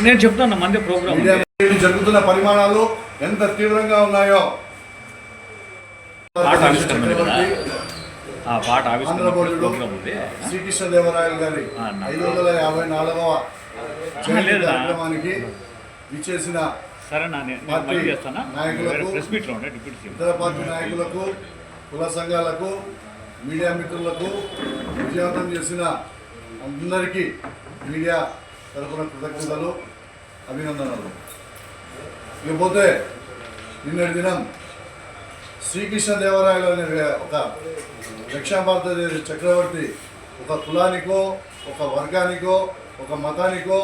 నేను చెప్తాను మంది ప్రోగ్రామ్ జరుగుతున్న పరిమాణాలు ఎంత తీవ్రంగా ఉన్నాయో శ్రీకృష్ణదేవరాయలు గారి 554వ కార్యక్రమానికి విచ్చేసిన ఇతర పార్టీ నాయకులకు, కుల సంఘాలకు, మీడియా మిత్రులకు, విజయవంతం చేసిన అందరికీ మీడియా తరపున కృతజ్ఞతలు, అభినందనలు. ఇకపోతే నిన్నటి దినం శ్రీకృష్ణదేవరాయలు అనే ఒక దక్షిణ భారతదేశ చక్రవర్తి ఒక కులానికో, ఒక వర్గానికో, ఒక మతానికో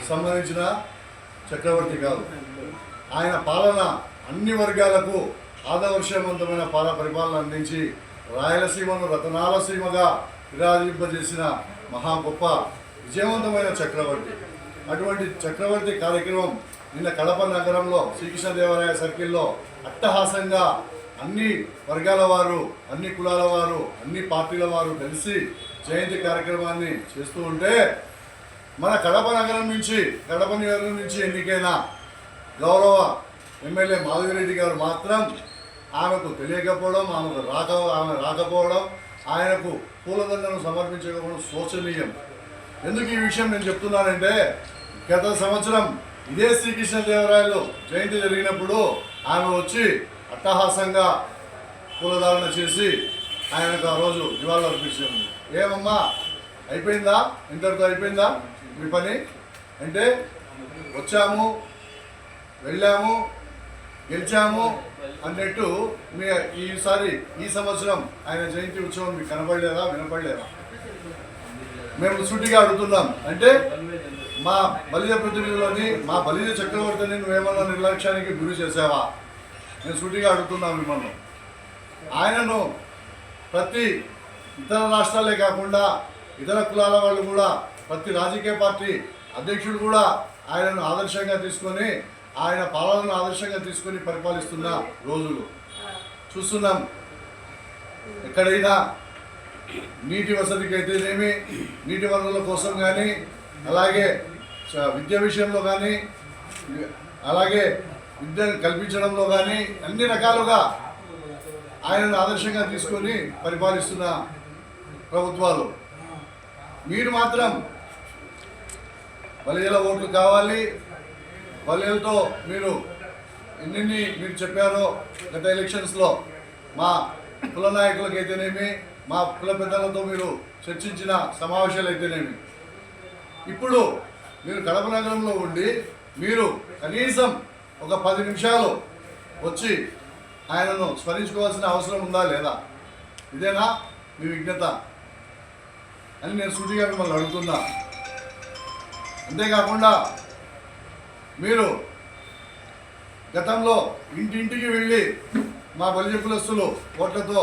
సంబంధించిన చక్రవర్తి కాదు. ఆయన పాలన అన్ని వర్గాలకు ఆదర్శవంతమైన పరిపాలన అందించి రాయలసీమను రతనాలసీమగా విరాజింపజేసిన మహా గొప్ప విజయవంతమైన చక్రవర్తి. అటువంటి చక్రవర్తి కార్యక్రమం నిన్న కడప నగరంలో శ్రీకృష్ణదేవరాయ సర్కిల్లో అట్టహాసంగా అన్ని వర్గాల వారు, అన్ని కులాల వారు, అన్ని పార్టీల వారు కలిసి జయంతి కార్యక్రమాన్ని చేస్తూ ఉంటే మన కడప నగరం నుంచి, కడప నియోజకవర్గం నుంచి ఎన్నికైన గౌరవ ఎమ్మెల్యే మాధవిరెడ్డి గారు మాత్రం ఆమెకు తెలియకపోవడం, ఆమె రాకపోవడం, ఆయనకు పూలదండను సమర్పించకపోవడం శోచనీయం. ఎందుకు ఈ విషయం నేను చెప్తున్నానంటే, గత సంవత్సరం ఇదే శ్రీకృష్ణదేవరాయలు జయంతి జరిగినప్పుడు ఆమె వచ్చి అట్టహాసంగా పూలధారణ చేసి ఆయనకు ఆ రోజు నివాళులు అర్పించింది. ఏమమ్మా అయిపోయిందా, ఇంతటితో అయిపోయిందా మీ పని అంటే, వచ్చాము, వెళ్ళాము, గెలిచాము అన్నట్టు ఈ సంవత్సరం ఆయన జయంతి ఉత్సవం మీకు కనపడలేదా, వినపడలేదా? మేము సూటిగా అడుగుతున్నాం. అంటే మా బలిజ ప్రతినిధులని, మా బలిజ చక్రవర్తిని నువ్వేమన్నా నిర్లక్ష్యానికి గురి చేసావా? నేను సూటిగా అడుగుతున్నాం మిమ్మల్ని. ఆయనను ప్రతి ఇతర రాష్ట్రాలే కాకుండా ఇతర కులాల వాళ్ళు కూడా, ప్రతి రాజకీయ పార్టీ అధ్యక్షుడు కూడా ఆయనను ఆదర్శంగా తీసుకొని, ఆయన పాలనను ఆదర్శంగా తీసుకొని పరిపాలిస్తున్న రోజులు చూస్తున్నాం. ఎక్కడైనా నీటి వసతికి అయితేనేమి, నీటి వనరుల కోసం కానీ, అలాగే విద్య విషయంలో కానీ, అలాగే విద్యను కల్పించడంలో కానీ అన్ని రకాలుగా ఆయనను ఆదర్శంగా తీసుకొని పరిపాలిస్తున్న ప్రభుత్వాలు. మీరు మాత్రం బలిజల ఓట్లు కావాలి, బలిజలతో మీరు ఎన్ని మీరు చెప్పారో గత ఎలక్షన్స్లో మా కుల నాయకులకు అయితేనేమి, మా కుల పెద్దలతో మీరు చర్చించిన సమావేశాలు అయితేనేమి, ఇప్పుడు మీరు కడప నగరంలో ఉండి మీరు కనీసం ఒక 10 నిమిషాలు వచ్చి ఆయనను స్మరించుకోవాల్సిన అవసరం ఉందా లేదా? ఇదేనా మీ విజ్ఞత అని నేను సూటిగా మిమ్మల్ని అడుగుతున్నా. అంతేకాకుండా మీరు గతంలో ఇంటింటికి వెళ్ళి మా బలిజ కులస్తులు ఓట్లతో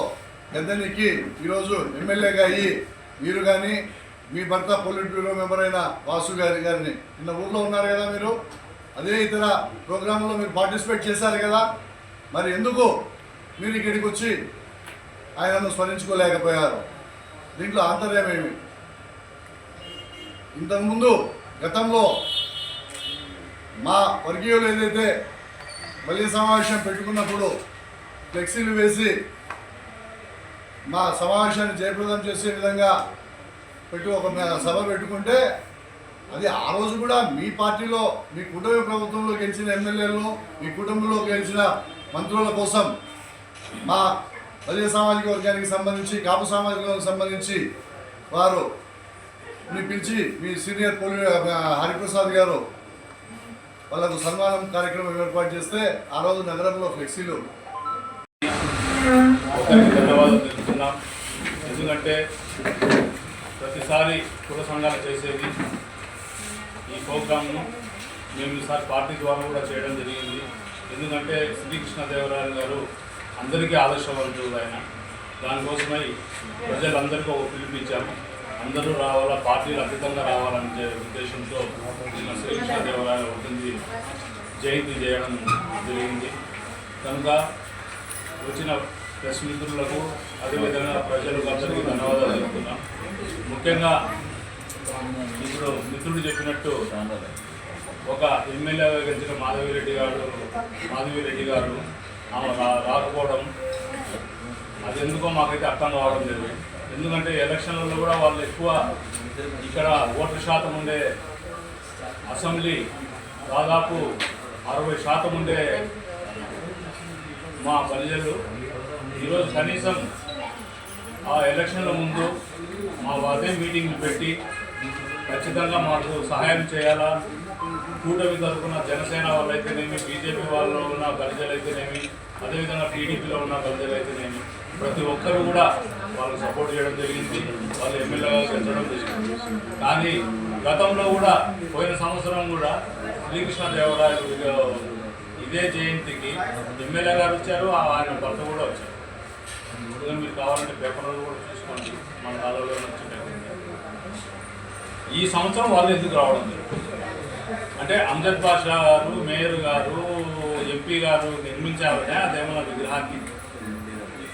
గద్దెనెక్కి ఈరోజు ఎమ్మెల్యేగా అయ్యి, మీరు కానీ మీ భర్త పొలిట్ బ్యూరో మెంబర్ అయిన వాసు గారిని నిన్న ఊళ్ళో ఉన్నారు కదా, మీరు అదే ఇతర ప్రోగ్రాంలో మీరు పార్టిసిపేట్ చేశారు కదా, మరి ఎందుకు మీరు ఇక్కడికి వచ్చి ఆయనను స్మరించుకోలేకపోయారు? దీంట్లో ఆంతర్యం ఏమి? ఇంతకుముందు గతంలో మా వర్గీయులు ఏదైతే బలిజ సమావేశం పెట్టుకున్నప్పుడు ఫ్లెక్సీలు వేసి మా సమావేశాన్ని జయప్రదం చేసే విధంగా ఒక సభ పెట్టుకుంటే, అది ఆ రోజు కూడా మీ పార్టీలో, మీ కుటుంబ ప్రభుత్వంలో గెలిచిన ఎమ్మెల్యేలను, మీ కుటుంబంలో గెలిచిన మంత్రుల కోసం మా బలిజ సామాజిక వర్గానికి సంబంధించి, కాపు సామాజిక వర్గానికి సంబంధించి వారు పిలిచి మీ సీనియర్ హరిప్రసాద్ గారు వాళ్ళకు సన్మానం కార్యక్రమం ఏర్పాటు చేస్తే ఆ రోజు నగరంలో ఫ్లెక్సీలు. ధన్యవాదాలు తెలుపుతున్నాం. ఎందుకంటే ప్రతిసారి కుల సంఘాలు చేసేది ఈ ప్రోగ్రామ్ను మేము ఈసారి పార్టీ ద్వారా కూడా చేయడం జరిగింది. ఎందుకంటే శ్రీకృష్ణదేవరాయలు గారు అందరికీ ఆదర్శవంతులు. ఆయన దానికోసమై ప్రజలందరికీ ఒక పిలిపించాము. అందరూ రావాలా, పార్టీలు అతీతంగా రావాలనే ఉద్దేశంతో శ్రీకృష్ణదేవరాయల వర్ధంతి జయంతి చేయడం జరిగింది. కనుక వచ్చిన ప్రెస్ మిత్రులకు, అదేవిధంగా ప్రజలకు అందరికీ ధన్యవాదాలు తెలుపుతున్నాం. ముఖ్యంగా ఇప్పుడు మిత్రుడు చెప్పినట్టు ఒక ఎమ్మెల్యేగా గెలిచిన మాధవిరెడ్డి గారు ఆమె రాకపోవడం అది ఎందుకో మాకైతే అర్థం కావడం లేదు. ఎందుకంటే ఎలక్షన్లలో కూడా వాళ్ళు ఎక్కువ ఇక్కడ ఓట్ల శాతం ఉండే అసెంబ్లీ దాదాపు 60% ఉండే మా ప్రజలు ఈరోజు కనీసం ఆ ఎలక్షన్ల ముందు మా అదే మీటింగ్లు పెట్టి ఖచ్చితంగా మాకు సహాయం చేయాలా, కూటమి తరఫున జనసేన వాళ్ళు అయితేనేమి, బీజేపీ వాళ్ళు ఉన్న ప్రజలు అయితేనేమి, అదేవిధంగా టీడీపీలో ఉన్న ప్రజలు అయితేనేమి ప్రతి ఒక్కరు కూడా వాళ్ళకి సపోర్ట్ చేయడం జరిగింది, వాళ్ళు ఎమ్మెల్యేగా గెలచడం జరిగింది. కానీ గతంలో కూడా పోయిన సంవత్సరం కూడా శ్రీకృష్ణదేవరాయలు ఇదే జయంతికి ఎమ్మెల్యే గారు వచ్చారు, ఆయన భర్త కూడా వచ్చారు. మీరు కావాలంటే పేపర్లు కూడా చూసుకోండి, మన కాలంలో వచ్చింది. ఈ సంవత్సరం వాళ్ళు ఎందుకు రావడం లేదు అంటే అంజద్ బాషా గారు, మేయర్ గారు, ఎంపీ గారు నిర్మించారనే అదేమన్నా విగ్రహాన్ని.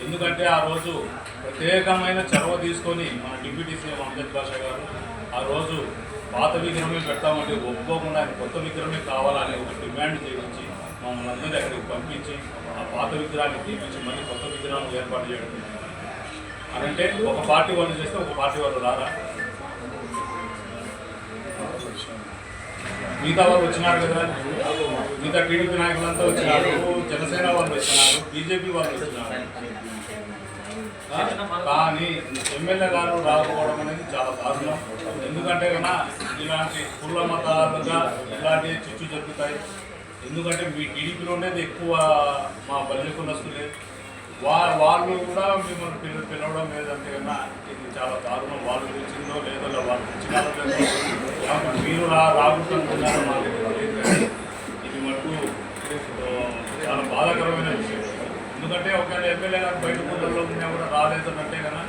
ఎందుకంటే ఆ రోజు ప్రత్యేకమైన చొరవ తీసుకొని మన డిప్యూటీ సీఎం అంజద్ బాషా గారు ఆ రోజు పాత విగ్రహమే పెడతామంటే ఒప్పుకోకుండా ఆయన కొత్త విగ్రహమే కావాలని ఒక డిమాండ్ చేయించి మమ్మల్ని అందరినీ అక్కడికి పంపించి ఆ పాత విగ్రహాన్ని తీపించి మళ్ళీ కొత్త విగ్రహం ఏర్పాటు చేయడం. అనంటే ఒక పార్టీ వాళ్ళు చేస్తే ఒక పార్టీ వాళ్ళు రారా? మిగతా వాళ్ళు వచ్చినారు కదా, మిగతా టీడీపీ నాయకులంతా వచ్చినారు, జనసేన వాళ్ళు వచ్చినారు, బీజేపీ వాళ్ళు వచ్చినారు. కానీ ఎమ్మెల్యే గారు రాకపోవడం అనేది చాలా దారుణం. ఎందుకంటే కన్నా ఇలాంటి కుల మతాలుగా ఇలాంటి చిచ్చు జరుగుతాయి. ఎందుకంటే మీ టీడీపీలో ఉండేది ఎక్కువ మా బల్లి కులస్తులే, వాళ్ళు కూడా మిమ్మల్ని పిలవడం లేదంటే కన్నా ఇది చాలా దారుణం. వాళ్ళు పిలిచిందో లేదో వాళ్ళు పిలిచినారో లేదో మీరు రాకుంటున్నారో మాకు తెలియదు. ఇది మటుకు చాలా బాధాకరమైన విషయం. ఎందుకంటే ఒకవేళ ఎమ్మెల్యే గారు బయట ఊళ్ళలో ఉన్నా కూడా రాలేదంటే కన్నా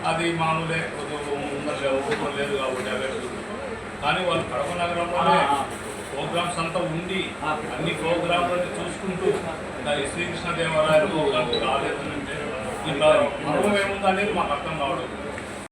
అది మామూలే, ఊళ్ళో లేదు కాబట్టి అవే. కానీ వాళ్ళు కడప నగరంలోనే ప్రోగ్రామ్స్ అంతా ఉండి అన్ని ప్రోగ్రాంలను చూసుకుంటూ శ్రీకృష్ణదేవరాయలు ప్రోగ్రామ్కి రాలేదంటే దీంట్లో అనుభవం ఏముందనేది మాకు అర్థం కావడం.